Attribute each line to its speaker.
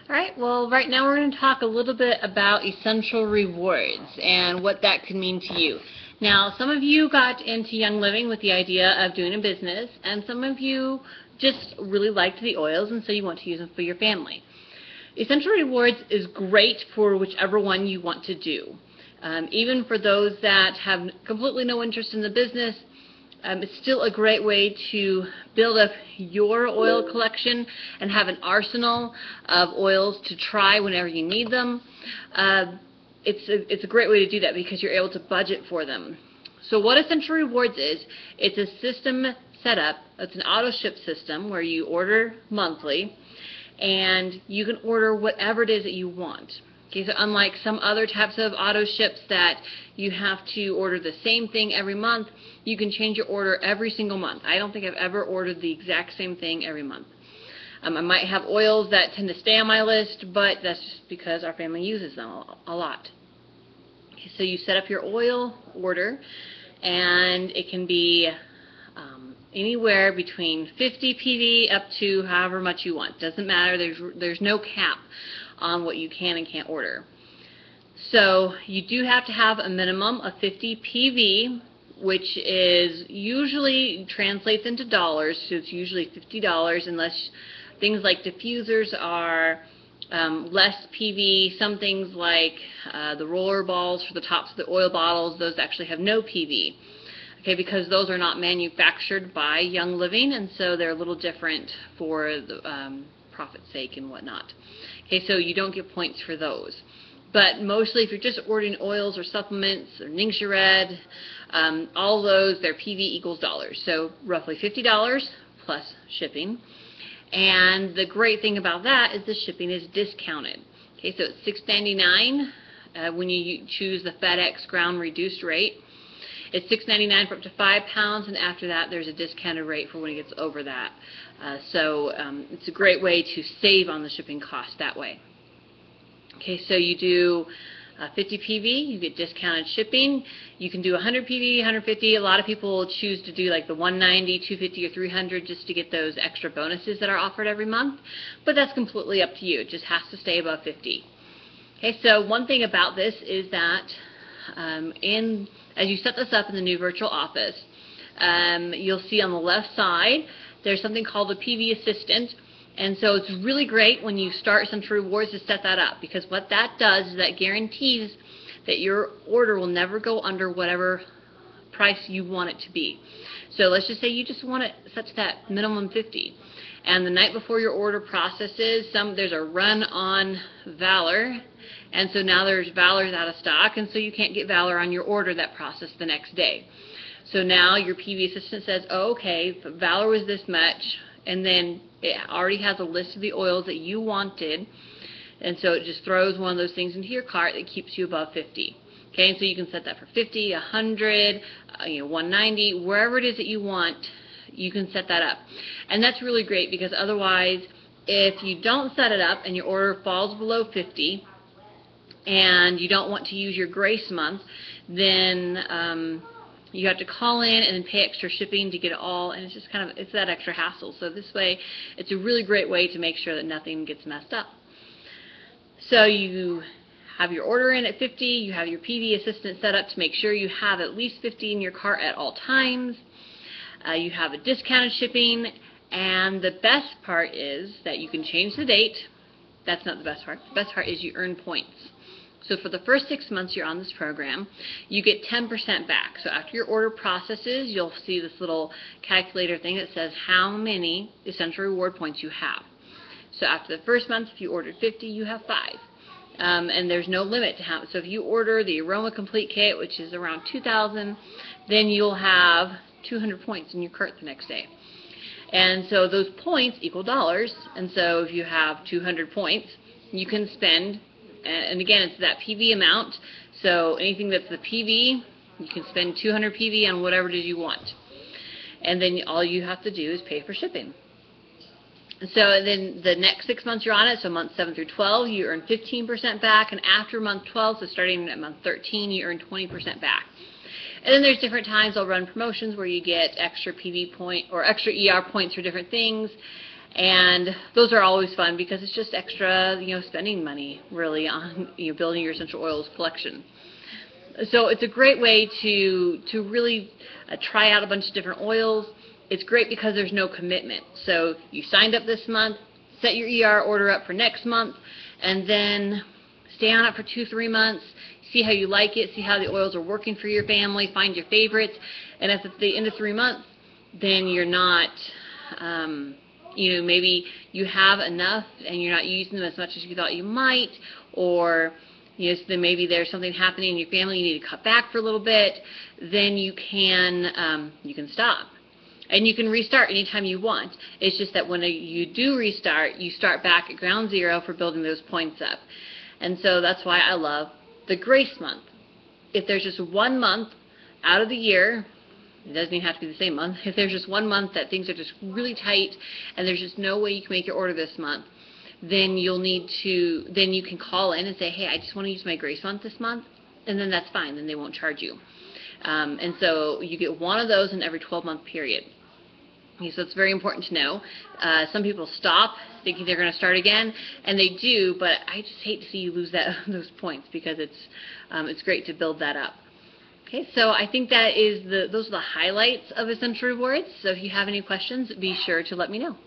Speaker 1: All right, well, right now we're going to talk a little bit about essential rewards and what that could mean to you. Now, some of you got into Young Living with the idea of doing a business, and some of you just really liked the oils, and so you want to use them for your family. Essential rewards is great for whichever one you want to do. Even for those that have completely no interest in the business, it's still a great way to build up your oil collection and have an arsenal of oils to try whenever you need them. It's a great way to do that because you're able to budget for them. So what Essential Rewards is, it's a system set up. It's an auto ship system where you order monthly and you can order whatever it is that you want. Okay, so unlike some other types of auto ships that you have to order the same thing every month, you can change your order every single month. I don't think I've ever ordered the exact same thing every month. I might have oils that tend to stay on my list, but that's just because our family uses them a lot. Okay, so you set up your oil order, and it can be anywhere between 50 PV up to however much you want. Doesn't matter. There's no cap on what you can and can't order. So you do have to have a minimum of 50 PV, which is usually translates into dollars, so it's usually $50 unless things like diffusers are less PV. Some things like the roller balls for the tops of the oil bottles, those actually have no PV. Okay, because those are not manufactured by Young Living, and so they're a little different for the profit's sake and whatnot. Okay, so you don't get points for those. But mostly if you're just ordering oils or supplements or Ningxia Red, all those, their PV equals dollars. So roughly $50 plus shipping. And the great thing about that is the shipping is discounted. Okay, so it's $6.99 when you choose the FedEx ground reduced rate. It's $6.99 for up to 5 pounds, and after that there's a discounted rate for when it gets over that. It's a great way to save on the shipping cost that way. Okay, so you do 50 PV, you get discounted shipping. You can do 100 PV, 150. A lot of people choose to do like the 190, 250, or 300 just to get those extra bonuses that are offered every month. But that's completely up to you. It just has to stay above 50. Okay, so one thing about this is that as you set this up in the new virtual office, you'll see on the left side there's something called a PV Assistant. And so it's really great when you start Essential Rewards to set that up, because what that does is that guarantees that your order will never go under whatever price you want it to be. So let's just say you just want it set to that minimum 50. And the night before your order processes, there's a run on Valor, and so now there's Valor's out of stock, and so you can't get Valor on your order that processed the next day. So now your PV Assistant says, oh, okay, Valor was this much, and then it already has a list of the oils that you wanted, and so it just throws one of those things into your cart that keeps you above 50. Okay, and so you can set that for 50, 100, 190, wherever it is that you want, you can set that up. And that's really great, because otherwise, if you don't set it up and your order falls below 50, and you don't want to use your grace month, then you have to call in and then pay extra shipping to get it all, and it's just it's that extra hassle. So this way, it's a really great way to make sure that nothing gets messed up. So you have your order in at 50, you have your PV Assistant set up to make sure you have at least 50 in your cart at all times. You have a discounted shipping, and the best part is that you can change the date. That's not the best part. The best part is you earn points. So for the first 6 months you're on this program, you get 10% back. So after your order processes, you'll see this little calculator thing that says how many Essential Reward points you have. So after the first month, if you ordered 50, you have 5. And there's no limit to how. So if you order the Aroma Complete Kit, which is around 2,000, then you'll have 200 points in your cart the next day. And so those points equal dollars, and so if you have 200 points, you can spend, and again, it's that PV amount, so anything that's the PV, you can spend 200 PV on whatever it is you want. And then all you have to do is pay for shipping. So then the next 6 months you're on it, so months 7 through 12, you earn 15% back, and after month 12, so starting at month 13, you earn 20% back. And then there's different times they'll run promotions where you get extra PV point or extra ER points for different things. And those are always fun because it's just extra, spending money really on, building your essential oils collection. So it's a great way to really try out a bunch of different oils. It's great because there's no commitment. So you signed up this month, set your ER order up for next month, and then stay on it for 2-3 months, see how you like it, see how the oils are working for your family, find your favorites, and if at the end of 3 months, then you're not, maybe you have enough and you're not using them as much as you thought you might, or so then maybe there's something happening in your family, you need to cut back for a little bit, then you can stop. And you can restart anytime you want. It's just that when you do restart, you start back at ground zero for building those points up. And so that's why I love the Grace Month. If there's just 1 month out of the year, it doesn't even have to be the same month, if there's just 1 month that things are just really tight and there's just no way you can make your order this month, then you can call in and say, hey, I just want to use my Grace Month this month, and then that's fine, then they won't charge you. And so you get one of those in every 12-month period. So it's very important to know. Some people stop thinking they're going to start again, and they do, but I just hate to see you lose those points because it's great to build that up. Okay, so I think those are the highlights of Essential Rewards. So if you have any questions, be sure to let me know.